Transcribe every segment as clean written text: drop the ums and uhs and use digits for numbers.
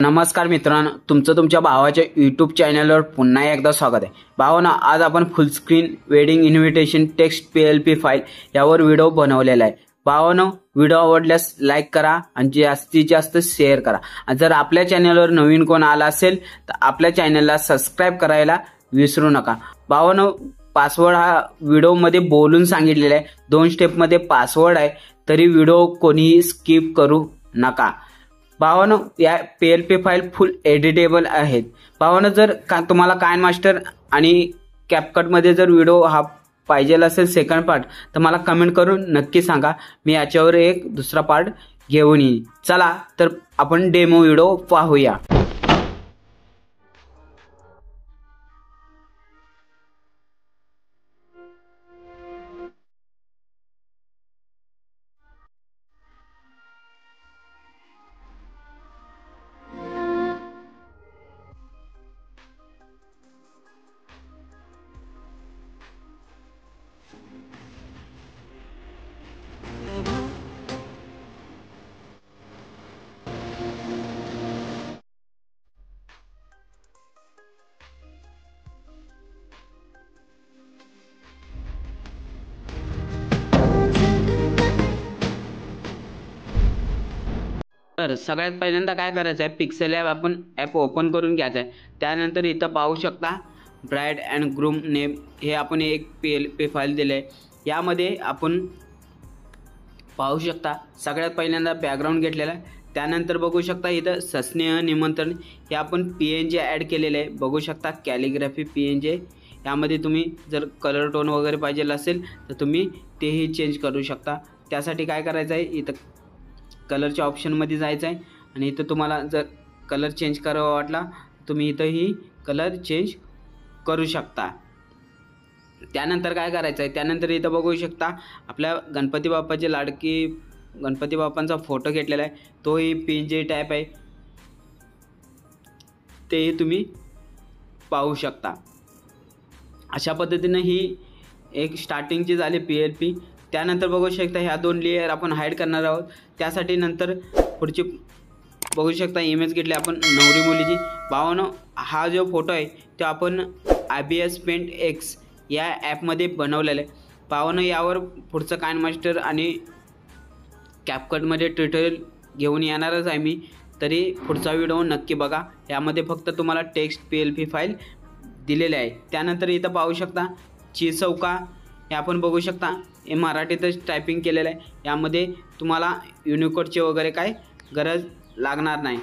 नमस्कार मित्रांनो, तुमचं तुमच्या भावाच्या यूट्यूब चॅनलवर पुन्हा एकदा स्वागत आहे। भावांनो, आज आपण फुल screen wedding invitation text PLP file यावर व्हिडिओ बनवलेला आहे। भावांनो, व्हिडिओ आवडल्यास लाईक करा आणि जास्तीत जास्त शेअर करा। आणि जर आपल्या चॅनलवर नवीन कोण आला असेल तर आपल्या चॅनलला सबस्क्राइब करायला विसरू नका। भावांनो, पासवर्ड हा व्हिडिओ मध्ये बोलून सांगितलेला आहे। 2 स्टेप मध्ये पासवर्ड आहे, तरी व्हिडिओ कोणीही स्किप करू नका। भावांनो, या PLP फाईल फुल एडिटेबल आहेत। भावांनो, जर तुम्हाला काइनमास्टर आणि कॅपकट मध्ये जर व्हिडिओ हा पाहिजे असेल सेकंड पार्ट, तर मला कमेंट करून नक्की सांगा। मी याच्यावर एक दुसरा पार्ट घेऊन येईन। चला तर आपण डेमो व्हिडिओ पाहूया। तर सगळ्यात पहिल्यांदा काय करायचं आहे, पिक्सेल ॲप आपण ॲप ओपन करून घ्यायचं आहे। त्यानंतर इथं पाहू शकता ब्राइड अँड ग्रूम नेम हे आपण एक PLP फाईल दिले आहे। यामध्ये आपण पाहू शकता सगळ्यात पहिल्यांदा बॅकग्राऊंड घेतलेला आहे। त्यानंतर बघू शकता इथं सस्नेह निमंत्रण हे आपण PNG ॲड केलेले आहे। बघू शकता कॅलिग्राफी PNG। यामध्ये तुम्ही जर कलर टोन वगैरे पाहिजे असेल तर तुम्ही तेही चेंज करू शकता। त्यासाठी काय करायचं आहे, इथं कलरच्या ऑप्शनमध्ये जायचं आहे आणि इथं तुम्हाला जर कलर चेंज करावा वाटला तुम्ही इथंही कलर चेंज करू शकता। त्यानंतर काय करायचं आहे, त्यानंतर इथं बघू शकता आपल्या गणपती बाप्पाचे लाडकी गणपती बाप्पांचा फोटो घेतलेला आहे, तोही PNG टाईप आहे, तेही तुम्ही पाहू शकता। अशा पद्धतीने ही एक स्टार्टिंगची झाली PLP। त्यानंतर बघू शकता ह्या 2 लेयर आपण हाईड करणार आहोत। त्यासाठी नंतर पुढची बघू शकता इमेज घेतली आपण नवरी मुलीची। भावांनो, हा जो फोटो आहे तो आपण IBS पेंट X या ॲपमध्ये बनवलेला आहे। भावांनो, यावर पुढचं काइनमास्टर आणि कॅपकटमध्ये ट्युटोरियल घेऊन येणारच आहे मी, तरी पुढचा व्हिडिओ नक्की बघा। यामध्ये फक्त तुम्हाला टेक्स्ट PLP फाईल दिलेले आहे। त्यानंतर इथं पाहू शकता चौका हे आपण बघू शकता हे मराठीतच टायपिंग केलेलं आहे। यामध्ये तुम्हाला युनिकोडचे वगैरे काय गरज लागणार नाही।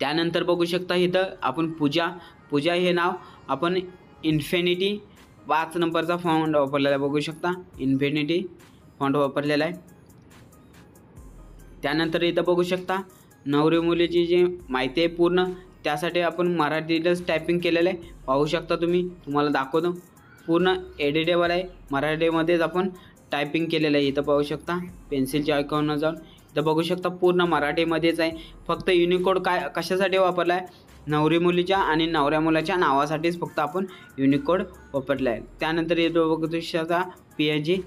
त्यानंतर बघू शकता इथं आपण पूजा हे नाव आपण इन्फिनिटी 5 नंबरचा फॉन्ट वापरलेला आहे। बघू शकता इन्फिनिटी फॉन्ट वापरलेला आहे। त्यानंतर इथं बघू शकता नवरी मुलीची जी माहिती आहे पूर्ण, त्यासाठी आपण मराठीतच टायपिंग केलेलं आहे। पाहू शकता तुम्हाला दाखवतो, पूर्ण एडिटेबल आहे, मराठीमध्येच आपण टायपिंग केलेलं आहे। इथं पाहू शकता पेन्सिलच्या आयकॉनवर जाऊन इथं बघू शकता पूर्ण मराठीमध्येच आहे। फक्त युनिकोड काय कशासाठी वापरला आहे, नवरी मुलीच्या आणि नवऱ्या मुलाच्या नावासाठीच फक्त आपण युनिकोड वापरला आहे। त्यानंतर इथं बघू शकता PNG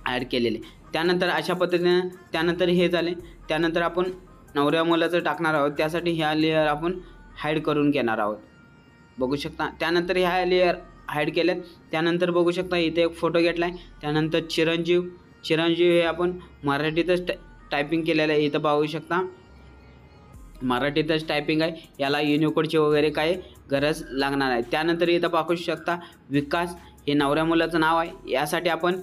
ॲड केलेले। त्यानंतर अशा पद्धतीने त्यानंतर हे झाले। त्यानंतर आपण नवऱ्या मुलाचं टाकणार आहोत, त्यासाठी ह्या लेयर आपण हाईड करून घेणार आहोत। बघू शकता त्यानंतर ह्या लेयर हाईड केल्यात। त्यानंतर बघू शकता इथे एक फोटो घेतला आहे। त्यानंतर चिरंजीव हे आपण मराठीतच टायपिंग केलेलं आहे। इथं पाहू शकता मराठीतच टायपिंग आहे, याला युनिकोडची वगैरे काही गरज लागणार आहे। त्यानंतर इथं पाहू शकता विकास हे नवऱ्या मुलाचं नाव आहे, यासाठी आपण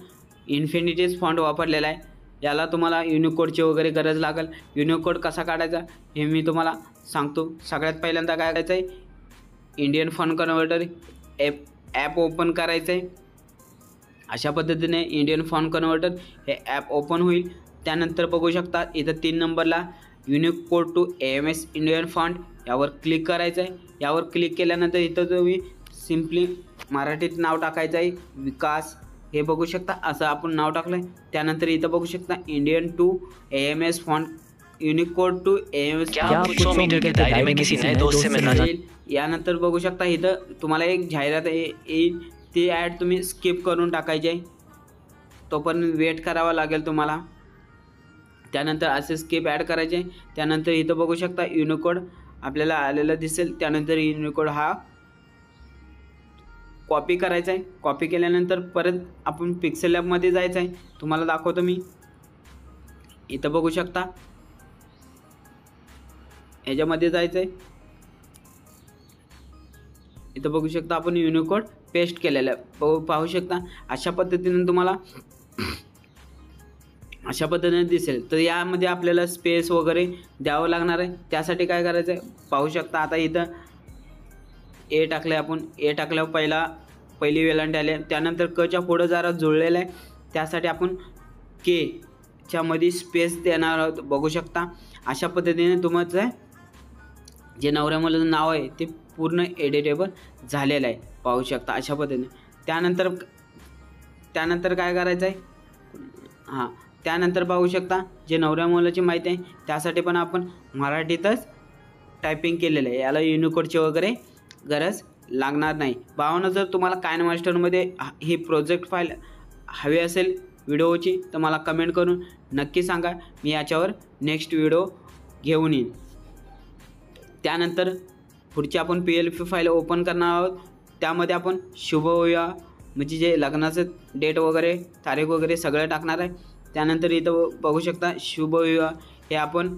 इन्फिनिटीज फॉन्ट वापरलेला आहे। याला तुम्हाला युनिकोडची वगैरे गरज लागेल। युनिकोड कसा काढायचा हे मी तुम्हाला सांगतो। सगळ्यात पहिल्यांदा काय करायचं आहे, Indian font converter app open करायचं आहे। अशा पद्धतीने इंडियन फॉन्ट कन्व्हर्टर हे ॲप ओपन होईल। त्यानंतर बघू शकता इथं 3 नंबरला Unicode to AMS Indian font यावर क्लिक करायचं आहे। यावर क्लिक केल्यानंतर इथं तुम्ही सिम्पली मराठीत नाव टाकायचं आहे, विकास हे बघू शकता असं आपण नाव टाकलं आहे। त्यानंतर इथं बघू शकता Indian to AMS font Unicode to AMS। यानंतर बघू शकता इथं तुम्हाला एक जाहिरात येईल, ती ॲड तुम्ही स्किप करून टाकायची आहे, तोपर्यंत वेट करावा लागेल तुम्हाला। त्यानंतर असे स्केप ॲड करायचे. त्यानंतर इथं बघू शकता युनिकोड आपल्याला आलेला दिसेल. त्यानंतर युनिकोड हा कॉपी करायचा आहे. कॉपी केल्यानंतर परत आपण पिक्सेल लॅबमध्ये जायचं आहे. तुम्हाला दाखवतो मी. इथं बघू शकता ह्याच्यामध्ये जायचं आहे. इथं बघू शकता आपण युनिकोड पेस्ट केलेला आहे. पाहू शकता अशा पद्धतीने तुम्हाला अशा पद्धतीने दिसेल. तर यामध्ये आपल्याला स्पेस वगैरे द्यावं लागणार आहे. त्यासाठी काय करायचं आहे पाहू शकता. आता इथं ए टाकले आपण. ए टाकल्यावर पहिली वेलांटी आली. त्यानंतर कच्या पुढं जरा जुळलेलं आहे. त्यासाठी आपण केच्या मध्ये स्पेस देणार आहोत. बघू शकता अशा पद्धतीने तुमचं जे नवऱ्या मुलाचं नाव आहे ते पूर्ण एडिटेबल झालेलं आहे. पाहू शकता अशा पद्धतीने. त्यानंतर काय करायचं आहे त्यानंतर पाहू शकता जे नवऱ्या मुलाची माहिती आहे त्यासाठी पण आपण मराठीतच टायपिंग केलेलं आहे. याला युनिकोडची वगैरे गरज लागणार नाही. भावांनो, जर तुम्हाला काइनमास्टरमध्ये ही प्रोजेक्ट फाईल हवी असेल व्हिडिओची तर मला कमेंट करून नक्की सांगा. मी याच्यावर नेक्स्ट व्हिडिओ घेऊन येईन. त्यानंतर पुढची आपण PLP फाईल ओपन करणार आहोत. त्यामध्ये आपण शुभविवाह म्हणजे जे लग्नाचं डेट वगैरे तारीख वगैरे सगळं टाकणार आहे. त्यानंतर इथं बघू शकता शुभविवाह हे आपण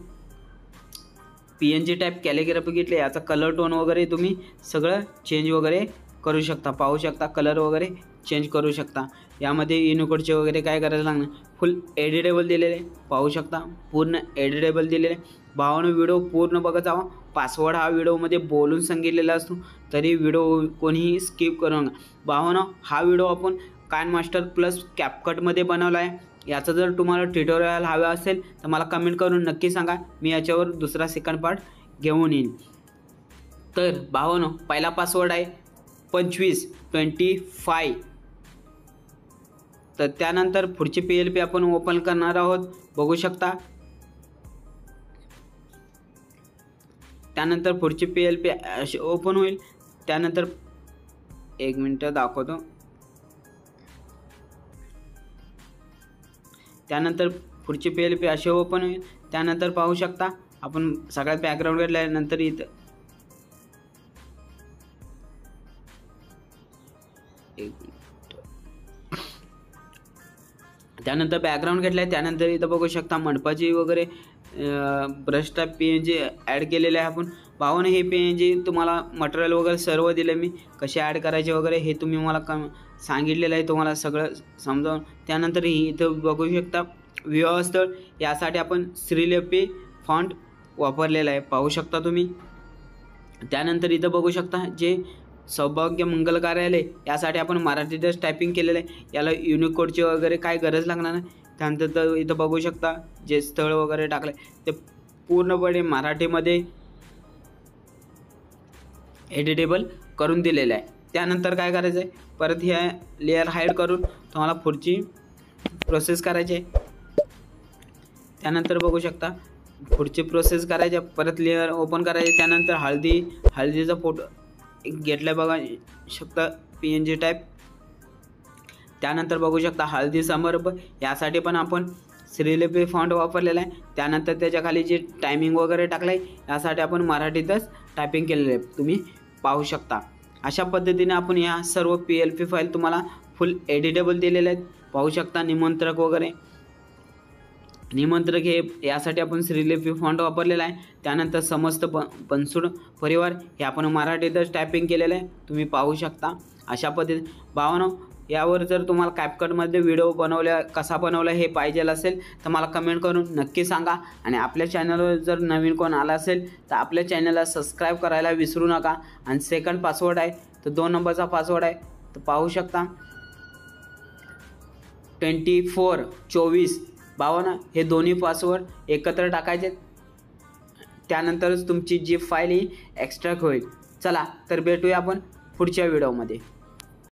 PNG टाईप कॅलिग्राफी घेतले. याचा कलर टोन वगैरे तुम्ही सगळं चेंज वगैरे करू शकता. पाहू शकता कलर वगैरे चेंज करू शकता. यामध्ये युनिकोडचे वगैरे काय करायला लागणार. फुल एडिटेबल दिलेले पाहू शकता. पूर्ण एडिटेबल दिलेले. भावानं व्हिडिओ पूर्ण बघत जावा. पासवर्ड हा व्हिडिओमध्ये बोलून सांगितलेला असतो तरी व्हिडिओ कोणीही स्किप करू नका. भावानं हा व्हिडिओ आपण काइनमास्टर प्लस कॅपकटमध्ये बनवला आहे. याचं जर तुम्हाला ट्युटोरियल हवं असेल तर मला कमेंट करून नक्की सांगा. मी याच्यावर दुसरा सेकंड पार्ट घेऊन येईन. तर भावानो, पहिला पासवर्ड आहे 2525. तर त्यानंतर पुढची PLP आपण ओपन करणार आहोत. बघू शकता. त्यानंतर पुढची PLP अशी ओपन होईल. त्यानंतर एक मिनिट दाखवतो. त्यानंतर पुढची PLP अशी ओपन होईल. त्यानंतर पाहू शकता आपण सगळ्यात बॅकग्राऊंड घेतल्यानंतर इथं त्यानंतर बॅकग्राऊंड घेतलाय. त्यानंतर इथं बघू शकता मंडपाची वगैरे ब्रश टाईप PNG ॲड केलेले आहे आपण. भावानं हे PNG तुम्हाला मटेरियल वगैरे सर्व दिलं मी. कसे ॲड करायचे वगैरे हे तुम्ही मला सांगितलेलं आहे तुम्हाला सगळं समजावून. त्यानंतर इथं बघू शकता विवाह स्थळ. यासाठी आपण श्रीलिपी फॉन्ट वापरलेला आहे. पाहू शकता तुम्ही. त्यानंतर इथं बघू शकता जे सौभाग्य मंगल कार्यालय यासाठी आपण मराठीतच टायपिंग केलेलं आहे. याला युनिकोडची वगैरे काय गरज लागणार नाही. त्यानंतर इथं बघू शकता जे स्थळ वगैरे टाकलं ते पूर्णपणे मराठीमध्ये एडिटेबल करून दिलेलं आहे. त्यानंतर काय करायचं आहे परत हे लेअर हाईड करून तुम्हाला पुढची प्रोसेस करायची आहे. त्यानंतर बघू शकता पुढची प्रोसेस करायची. परत लेअर ओपन करायचे. त्यानंतर हळदीचा फोटो घेतला बघा शकता PNG टाईप. त्यानंतर बघू शकता हळदी समारंभ यासाठी पण आपण श्रीलिपी फॉन्ट वापरलेला आहे. त्यानंतर त्याच्या खाली जे टायमिंग वगैरे टाकलं आहे यासाठी आपण मराठीतच टायपिंग केलेलं आहे. तुम्ही पाहू शकता. अशा पद्धतीने आपण या सर्व PLP फाईल तुम्हाला फुल एडिटेबल दिलेले आहेत. पाहू शकता निमंत्रक वगैरे. निमंत्रक हे यासाठी आपण श्रीलिपी फॉन्ट वापरलेला आहे. त्यानंतर समस्त बनसोड परिवार हे आपण मराठीतच टायपिंग केलेलं आहे. तुम्ही पाहू शकता. अशा पद्धतीने भावानो, यावर जर तुम्हाला कॅपकटमध्ये व्हिडिओ कसा बनवला हे पाहिजे असेल तर मला कमेंट करून नक्की सांगा. आणि आपल्या चॅनलवर जर नवीन कोण आला असेल तर आपल्या चॅनलला सबस्क्राईब करायला विसरू नका. आणि सेकंड पासवर्ड आहे तर 2 नंबरचा पासवर्ड आहे. तर पाहू शकता 2424. भावानं हे दोन्ही पासवर्ड एकत्र टाकायचे. त्यानंतरच तुमची जी फाईल ही एक्स्ट्रॅक्ट होईल. चला तर भेटूया आपण पुढच्या व्हिडिओमध्ये.